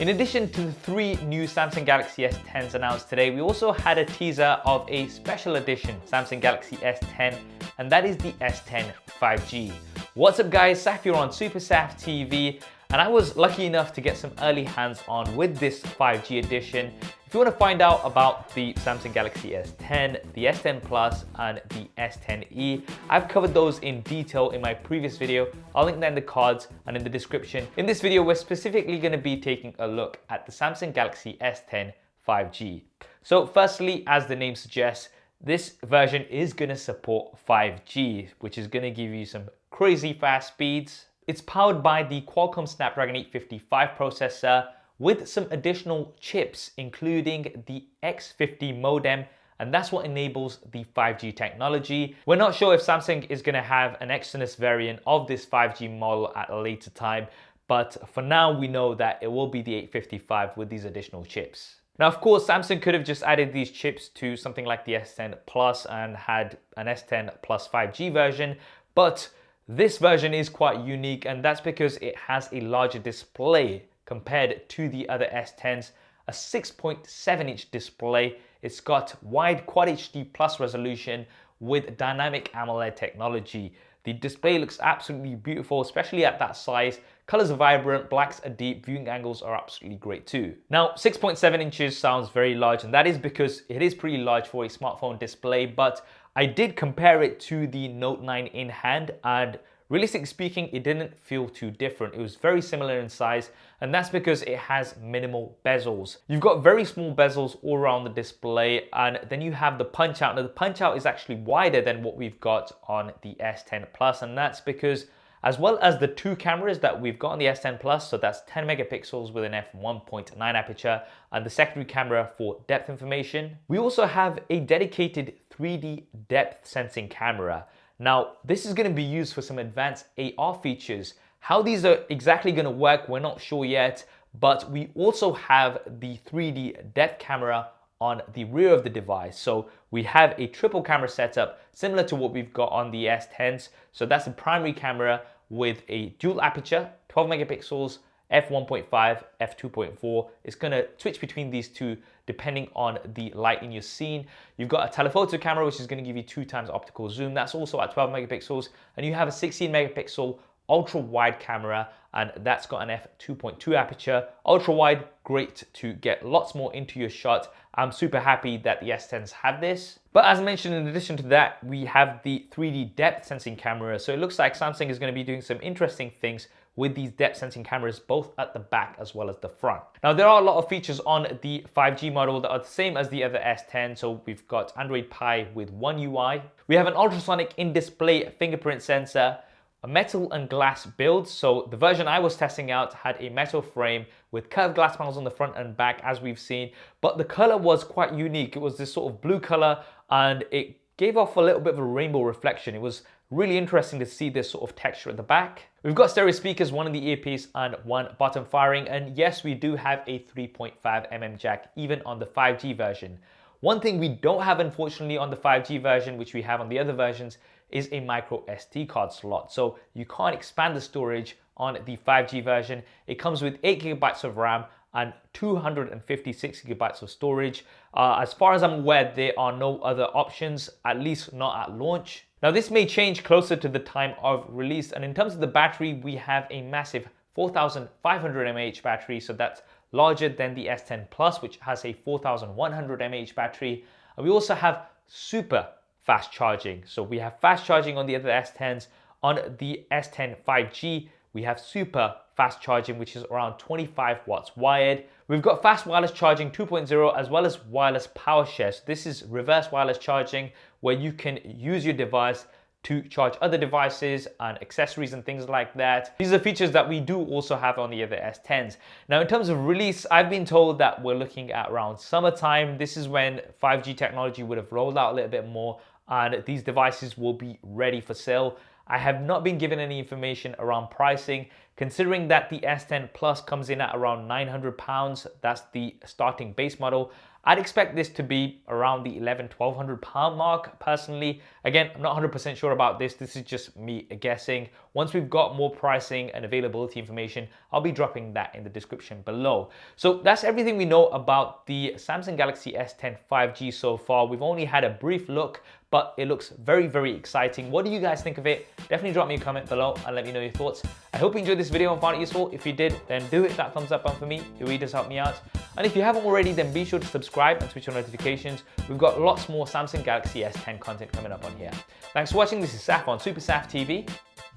In addition to the 3 new Samsung Galaxy S10s announced today, we also had a teaser of a special edition Samsung Galaxy S10, and that is the S10 5G. What's up guys, Saf here on SuperSaf TV, and I was lucky enough to get some early hands-on with this 5G edition. If you want to find out about the Samsung Galaxy S10, the S10 Plus, and the S10e, I've covered those in detail in my previous video. I'll link that in the cards and in the description. In this video, we're specifically going to be taking a look at the Samsung Galaxy S10 5G. So firstly, as the name suggests, this version is going to support 5G, which is going to give you some crazy fast speeds. It's powered by the Qualcomm Snapdragon 855 processor, with some additional chips, including the X50 modem, and that's what enables the 5G technology. We're not sure if Samsung is going to have an Exynos variant of this 5G model at a later time, but for now we know that it will be the 855 with these additional chips. Now, of course, Samsung could have just added these chips to something like the S10 Plus and had an S10 Plus 5G version, but this version is quite unique, and that's because it has a larger display compared to the other S10s, a 6.7-inch display. It's got wide Quad HD Plus resolution with dynamic AMOLED technology. The display looks absolutely beautiful, especially at that size. Colors are vibrant, blacks are deep, viewing angles are absolutely great too. Now, 6.7 inches sounds very large, and that is because it is pretty large for a smartphone display, but I did compare it to the Note 9 in hand, and realistically speaking, it didn't feel too different. It was very similar in size, and that's because it has minimal bezels. You've got very small bezels all around the display, and then you have the punch out. Now, the punch out is actually wider than what we've got on the S10 Plus, and that's because, as well as the 2 cameras that we've got on the S10 Plus, so that's 10 megapixels with an f1.9 aperture, and the secondary camera for depth information, we also have a dedicated 3D depth sensing camera. Now, this is going to be used for some advanced AR features. How these are exactly going to work, we're not sure yet, but we also have the 3D depth camera on the rear of the device. So we have a triple camera setup similar to what we've got on the S10s. So that's a primary camera with a dual aperture, 12 megapixels, f1.5, f2.4. It's going to switch between these two depending on the light in your scene. You've got a telephoto camera, which is going to give you 2 times optical zoom. That's also at 12 megapixels. And you have a 16 megapixel ultra wide camera, and that's got an f2.2 aperture. Ultra wide, great to get lots more into your shot. I'm super happy that the S10s have this. But as mentioned, in addition to that, we have the 3D depth sensing camera. So it looks like Samsung is going to be doing some interesting things with these depth sensing cameras, both at the back as well as the front. Now, there are a lot of features on the 5G model that are the same as the other S10. So we've got Android Pie with One UI. We have an ultrasonic in-display fingerprint sensor, a metal and glass build. So the version I was testing out had a metal frame with curved glass panels on the front and back, as we've seen, but the color was quite unique. It was this sort of blue color, and it gave off a little bit of a rainbow reflection. It was really interesting to see this sort of texture at the back. We've got stereo speakers, one in the earpiece and one bottom firing, and yes, we do have a 3.5mm jack even on the 5G version. One thing we don't have, unfortunately, on the 5G version, which we have on the other versions, is a micro SD card slot. So you can't expand the storage on the 5G version. It comes with 8 gigabytes of RAM and 256 gigabytes of storage. As far as I'm aware, there are no other options, at least not at launch. Now, this may change closer to the time of release. And in terms of the battery, we have a massive 4,500 mAh battery. So that's larger than the S10 Plus, which has a 4,100 mAh battery. And we also have super fast charging. So we have fast charging on the other S10s. On the S10 5G, we have super fast charging, which is around 25 watts wired. We've got fast wireless charging 2.0 as well as wireless PowerShare. So this is reverse wireless charging, where you can use your device to charge other devices and accessories and things like that. These are features that we do also have on the other S10s. Now, in terms of release, I've been told that we're looking at around summertime. This is when 5G technology would have rolled out a little bit more, and these devices will be ready for sale. I have not been given any information around pricing Considering that the S10 Plus comes in at around £900, that's the starting base model, I'd expect this to be around the £1,100–1,200 mark personally. Again, I'm not 100% sure about this. This is just me guessing. Once we've got more pricing and availability information, I'll be dropping that in the description below. So that's everything we know about the Samsung Galaxy S10 5G so far. We've only had a brief look, but it looks very, very exciting. What do you guys think of it? Definitely drop me a comment below and let me know your thoughts. I hope you enjoyed this video and found it useful. If you did, then do hit that thumbs up button for me. It really does help me out. And if you haven't already, then be sure to subscribe and switch on notifications. We've got lots more Samsung Galaxy S10 content coming up on here. Thanks for watching. This is Saf on SuperSaf TV.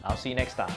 I'll see you next time.